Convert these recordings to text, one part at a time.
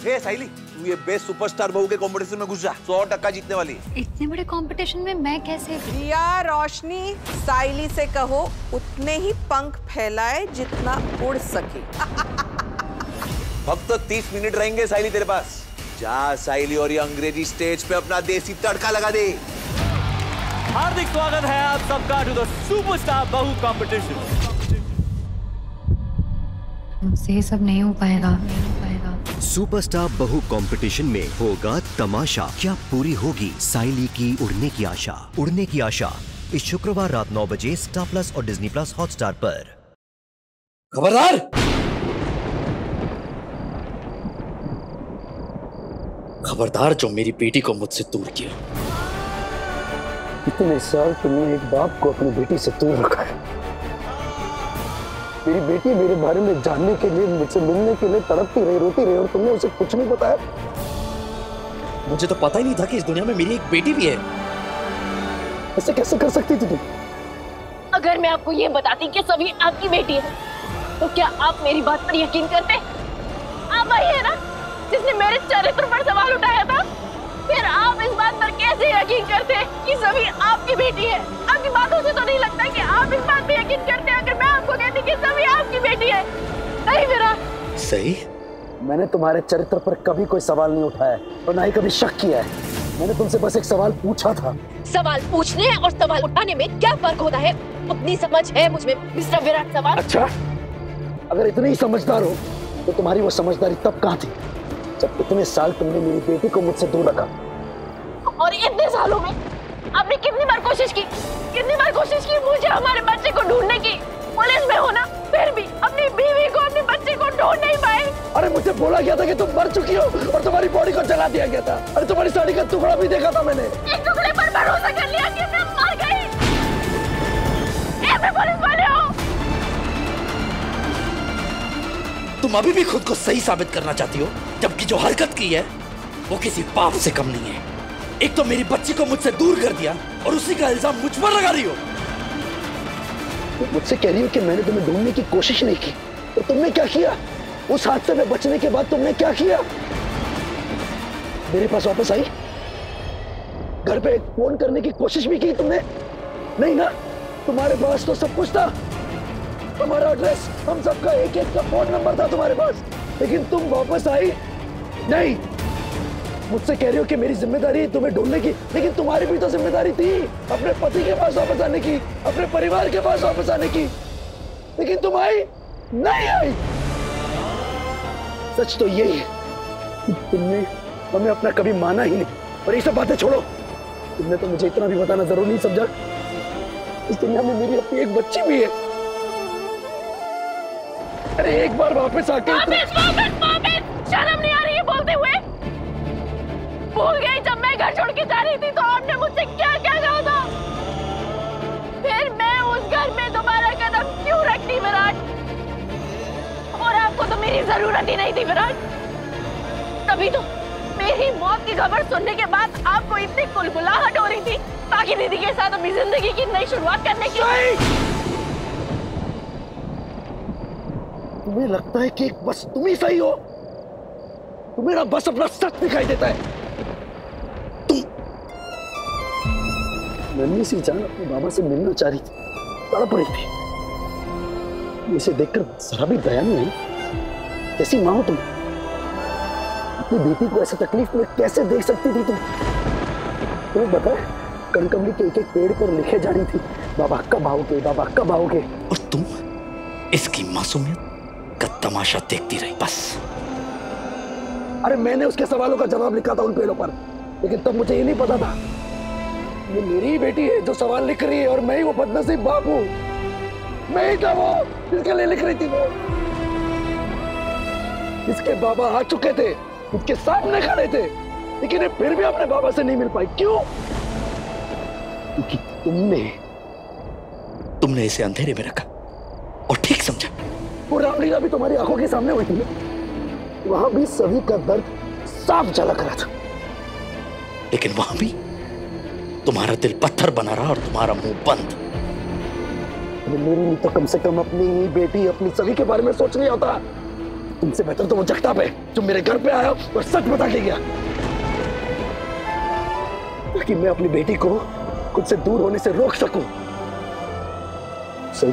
हे साइली, तू ये best superstar बहू के कंपटीशन में घुस जा, 100% जीतने वाली है। इतने बड़े कंपटीशन में मैं कैसे? रिया, रोशनी, साइली से कहो उतने ही पंख फैलाए जितना उड़ सके। फक्त 30 मिनट रहेंगे साइली तेरे पास। जा साइली और ये अंग्रेजी स्टेज पे अपना देसी तड़का लगा दे। हार्दिक स्वागत है आप सबका टू द सुपरस्टार बहू कंपटीशन। मुझसे ये सब नहीं हो पाएगा। सुपरस्टार बहू कंपटीशन में होगा तमाशा। क्या पूरी होगी साइली की उड़ने की आशा? उड़ने की आशा इस शुक्रवार रात 9 बजे स्टार प्लस और डिज्नी प्लस हॉटस्टार पर। खबरदार! खबरदार जो मेरी बेटी को मुझसे दूर किया। इतने साल तुमने एक बाप को अपनी बेटी से दूर रखा है। मेरी बेटी मेरे बारे में जानने के लिए, मुझसे मिलने के लिए तड़पती रही, रोती रही, और तुमने उसे कुछ नहीं बताया। मुझे तो पता ही नहीं था कि इस दुनिया में मेरी एक बेटी भी है। ऐसे कैसे कर सकती थी तुम? अगर मैं आपको ये बताती कि सभी आपकी बेटी है, तो क्या आप मेरी बात पर यकीन करते? आप वही है ना जिसने मेरे चरित्र पर सवाल उठाया था? फिर आप इस बात पर कैसे यकीन करते कि सभी आपकी बेटी है? आपकी बातों से तो नहीं लगता कि आप इस बात पर यकीन करते हैं अगर मैं आपको कहती कि सभी आपकी बेटी है। नहीं मेरा सही? मैंने तुम्हारे चरित्र पर कभी कोई सवाल नहीं उठाया और ना ही कभी शक किया है। मैंने तुमसे बस एक सवाल पूछा था। सवाल पूछने और सवाल उठाने में क्या फर्क होता है? उतनी समझ है मुझमें मिस्टर विराट सवाल। अच्छा, अगर इतने ही समझदार हो तो तुम्हारी वो समझदारी तब कहाँ थी जब इतने साल तुमने मेरी बेटी को मुझसे दूर रखा? और इतने सालों में आपने कितनी बार कोशिश की मुझे हमारे बच्चे को ढूंढने की? पुलिस में हो ना, फिर भी अपनी बीवी को, अपने बच्चे को ढूंढ नहीं पाए। अरे मुझे बोला गया था कि तुम मर चुकी हो और तुम्हारी बॉडी को जला दिया गया था। अरे तुम्हारी साड़ी का टुकड़ा भी देखा था मैंने। एक टुकड़े पर भरोसा कर लिया कि मैं मर गई। ऐसे पुलिस वाले हो? तुम अभी भी खुद को सही साबित करना चाहती हो, जबकि जो हरकत की है वो किसी पाप से कम नहीं है। एक तो मेरी बच्ची को मुझसे दूर कर दिया और उसी का इल्जाम मुझ पर लगा रही हो। मुझसे कह रही हो कि मैंने तुम्हें ढूंढने की कोशिश नहीं की, तो तुमने क्या किया? उस हादसे में बचने के बाद तुमने क्या किया? मेरे पास वापस आई? घर पे फोन करने की कोशिश भी की तुमने? नहीं ना, तुम्हारे पास तो सब कुछ था। तुम्हारा एड्रेस, हम सबका एक एक का फोन नंबर था तुम्हारे पास, लेकिन तुम वापस आई नहीं। मुझसे कह रही हो कि मेरी जिम्मेदारी है तुम्हें ढूंढने की, लेकिन तुम्हारी भी तो जिम्मेदारी थी अपने पति के पास वापस आने की, अपने परिवार के पास वापस आने की, लेकिन तुम आई नहीं आई। सच तो यही है, तुमने हमें अपना कभी माना ही नहीं। और ये सब बातें छोड़ो, तुमने तो मुझे इतना भी बताना जरूरी नहीं समझा, इस दुनिया में मेरी अपनी एक बच्ची भी है। अरे एक बार वापस आके शर्म नहीं आ रही है बोलते हुए? भूल गई जब मैं घर छोड़ के जा रही थी तो आपने मुझसे क्या क्या कहा था? फिर मैं उस घर में दोबारा कदम क्यों रखती विराट? और आपको तो मेरी जरूरत ही नहीं थी विराट। तभी तो मेरी मौत की खबर सुनने के बाद आपको इतनी कुलकुलाहट हो रही थी बाकी दीदी के साथ अपनी जिंदगी की नई शुरुआत करने की। तुम्हें लगता है कि बस तुम ही सही हो? तुम्हें ना बस अपना सच दिखाई देता है। नन्ही सी जान अपने बाबा से मिलना चाह रही थी, तड़प रही थी। इसे देखकर जरा भी दया नहीं आई। कैसी मां हो तुम? अपनी बेटी को ऐसे तकलीफ में कैसे देख सकती थी तुम? तुम्हें पता है, कनकमली के एक एक पेड़ पर लिखे जा रही थी, बाबा कब आओगे, बाबा कब आओगे। और तुम इसकी मासूमियत का तमाशा देखती रही बस। अरे मैंने उसके सवालों का जवाब लिखा था उन पेड़ों पर, लेकिन तब मुझे ये नहीं पता था ये मेरी ही बेटी है जो सवाल लिख रही है और मैं ही वो बदनसीब बाप हूं। मैं ही था वो जिसके लिए लिख रही थी वो। इसके बाबा आ चुके थे, इसके सामने खड़े थे, लेकिन ये फिर भी अपने बाबा से नहीं मिल पाई। क्यों? क्योंकि तुमने इसे अंधेरे में रखा और ठीक समझा। वो रामलीला भी तुम्हारी आंखों के सामने हुई थी, वहां भी सभी का दर्द साफ झलक रहा था, लेकिन वहां भी तुम्हारा दिल पत्थर बना रहा और तुम्हारा मुंह बंद। मेरी तो कम से कम अपनी बेटी, अपनी सभी के बारे में सोच नहीं होता। तुमसे बेहतर तो वो जगताप है जो मेरे घर पे आया और सच बता के गया, ताकि मैं अपनी बेटी को खुद से दूर होने से रोक सकूं। सही,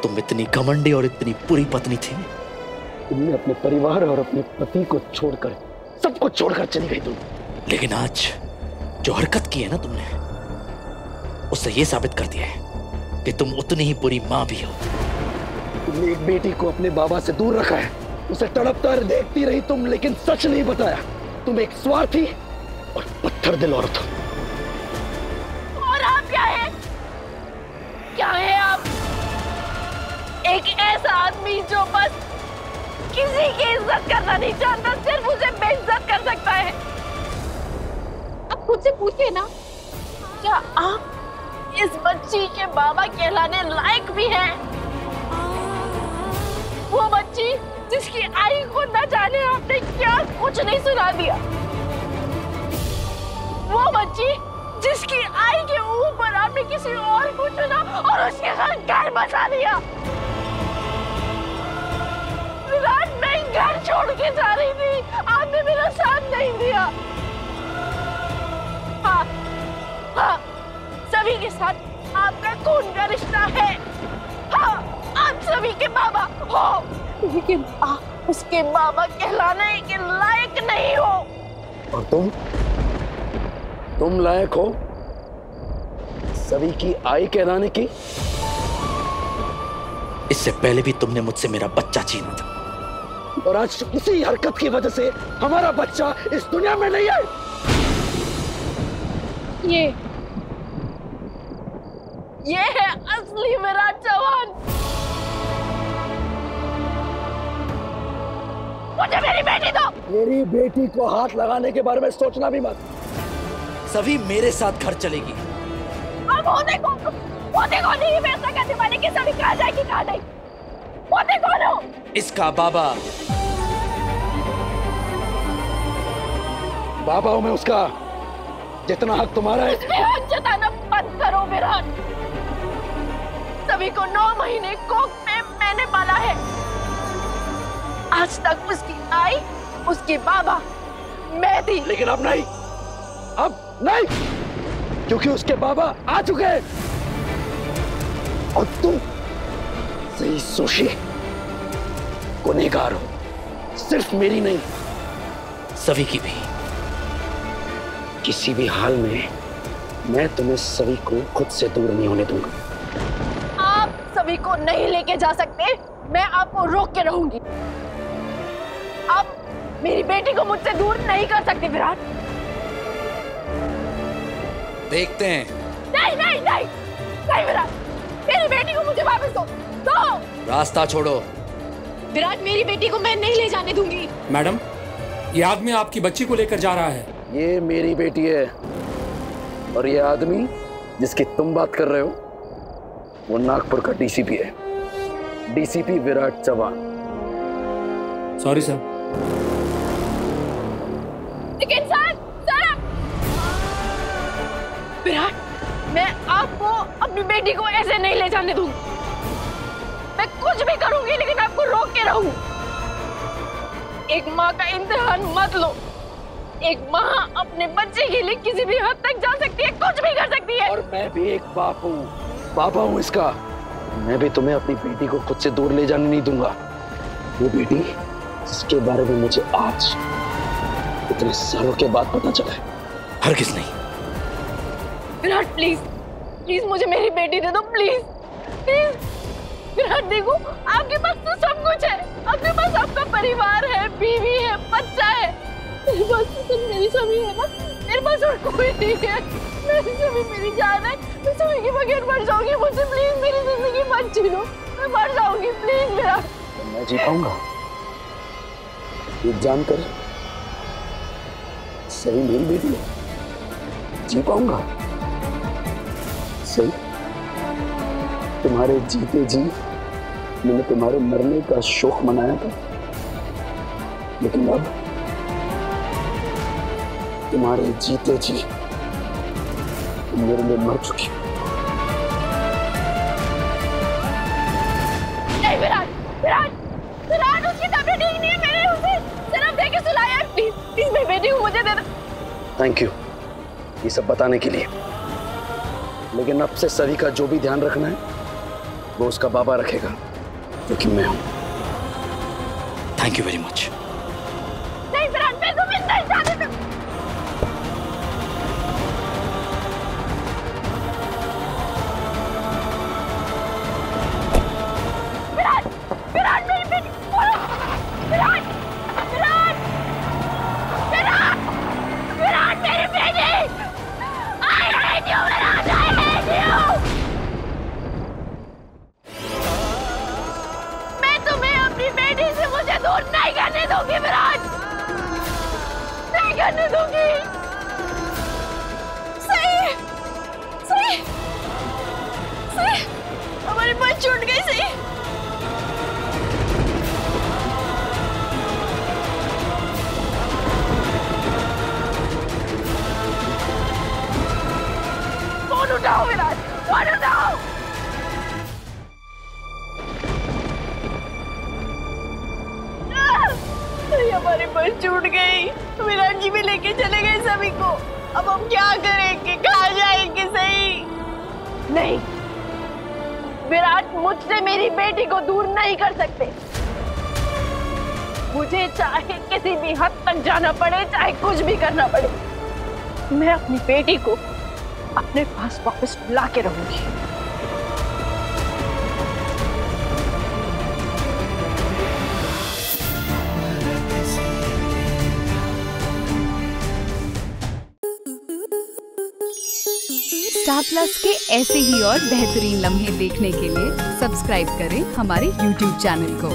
तुम इतनी घमंडी और इतनी बुरी पत्नी थी। तुमने अपने परिवार और अपने पति को छोड़कर, सब कुछ छोड़कर चली गई तुम। लेकिन आज जो हरकत की है ना तुमने, उससे यह साबित कर दिया है कि तुम उतनी ही बुरी मां भी हो। तुमने एक बेटी को अपने बाबा से दूर रखा है, उसे तड़पता और देखती रही तुम, लेकिन सच नहीं बताया। तुम एक स्वार्थी और पत्थर दिल औरत हो। और आप क्या है? क्या है आप? एक ऐसा आदमी जो बस किसी की इज्जत करना नहीं जानता, सिर्फ उसे बेइज्जत कर सकता है। अब खुद से पूछिए ना, क्या आप इस बच्ची के बाबा कहलाने लायक भी हैं? वो बच्ची जिसकी आई को न जाने आपने क्या कुछ नहीं सुना दिया। वो बच्ची जिसकी आई के ऊपर आपने किसी और को चुना और उसके साथ घर बसा दिया। विराट, मैं घर छोड़ के जा रही थी, आपने मेरा साथ नहीं दिया। हाँ, हाँ, सभी के साथ आपका खून का रिश्ता है। हाँ, आप सभी के बाबा हो, लेकिन आप उसके बाबा कहलाने के लायक नहीं हो। और तुम लायक हो सभी की आई कहलाने की? इससे पहले भी तुमने मुझसे मेरा बच्चा छीना था, और आज इसी हरकत की वजह से हमारा बच्चा इस दुनिया में नहीं है। ये है असली विराट चौहान। मुझे मेरी बेटी दो। मेरी बेटी को हाथ लगाने के बारे में सोचना भी मत। सभी मेरे साथ घर चलेगी। अब होते कौन नहीं फैसला करने वाले कि सभी कहाँ जाएगी कहाँ नहीं? होते कौन हो? इसका बाबा। बाबा हूं मैं उसका, जितना हक तुम्हारा है। इसमें हक जताना बंद करो विराट। सभी को 9 महीने कोख में मैंने पाला है। आज तक उसकी आई, उसके बाबा मैं थी। लेकिन अब नहीं, अब नहीं, क्योंकि उसके बाबा आ चुके हैं। और तुम सही सोची गुनहगार हो, सिर्फ मेरी नहीं, सभी की भी। किसी भी हाल में मैं तुम्हें सभी को खुद से दूर नहीं होने दूंगा। आप सभी को नहीं लेके जा सकते, मैं आपको रोक के रहूंगी। आप मेरी बेटी को मुझसे दूर नहीं कर सकते विराट। देखते हैं। नहीं नहीं नहीं नहीं विराट, मेरी बेटी को मुझे वापस दो। रास्ता छोड़ो। विराट, मेरी बेटी को मैं नहीं ले जाने दूंगी। मैडम, ये आदमी आपकी बच्ची को लेकर जा रहा है। ये मेरी बेटी है, और ये आदमी जिसकी तुम बात कर रहे हो वो नागपुर का डीसीपी है, DCP Virat Chauhan. Sorry sir. लेकिन सर विराट, मैं आपको अपनी बेटी को ऐसे नहीं ले जाने दूंगी। मैं कुछ भी करूंगी लेकिन आपको रोक के रहूंगी। एक माँ का इम्तिहान मत लो। एक माँ अपने बच्चे के लिए किसी भी हद तक जा सकती है, कुछ भी कर सकती है। और मैं भी एक बाप हूँ, बाबा हूँ इसका। मैं भी तुम्हें अपनी बेटी को खुद से दूर ले जाने नहीं दूंगा। वो बेटी जिसके बारे में मुझे आज इतने सालों के बाद पता चला है। हरगिज़ नहीं। विराट प्लीज, प्लीज मुझे मेरी बेटी दे दो, प्लीज प्लीज। विराट देखो, आपके पास तो सब कुछ है। आपके पास आपका परिवार है, बीवी है, बच्चा है। मेरे पास तो मेरी सभी है ना, मेरे पास और कोई नहीं है। मेरी सभी मेरी जान है, मैं सभी के बगैर मर जाऊंगी। मुझे प्लीज मेरी जिंदगी मत छीनो, मैं मर जाऊंगी प्लीज विराट। मैं जी पाऊंगा ये जानकर सही मेरी बेटी है, जी पाऊंगा सही? तुम्हारे जीते जी मैंने तुम्हारे मरने का शोक मनाया था, लेकिन अब तुम्हारे जीते जी तुम मेरे लिए मर चुकी हो। नहीं विराट, विराट थैंक यू ये सब बताने के लिए, लेकिन अब से सभी का जो भी ध्यान रखना है वो उसका बाबा रखेगा, जो कि मैं हूं। Thank you very much. नहीं विराट, मैं तुम्हें नहीं जाने दूंगी। विराट, विराट मेरी बेटी, विराट, विराट, विराट, विराट मेरी बेटी। I hate you, Virat, I hate you। मैं तुम्हें अपनी बेटी से मुझे दूर नहीं करने दूंगी विराट, नहीं करने दूंगी। सही, सही, सही, हमारी बस छूट गई। सही, फोन उठाओ विराट, फोन उठाओ। हमारी बस छूट गई, विराट जी भी लेके चले गए सभी को। अब हम क्या करेंगे, कहाँ जाएंगे? सही नहीं, विराट मुझसे मेरी बेटी को दूर नहीं कर सकते। मुझे चाहे किसी भी हद तक जाना पड़े, चाहे कुछ भी करना पड़े, मैं अपनी बेटी को अपने पास वापस ला के रहूंगी। स्टार प्लस के ऐसे ही और बेहतरीन लम्हे देखने के लिए सब्सक्राइब करें हमारे YouTube चैनल को।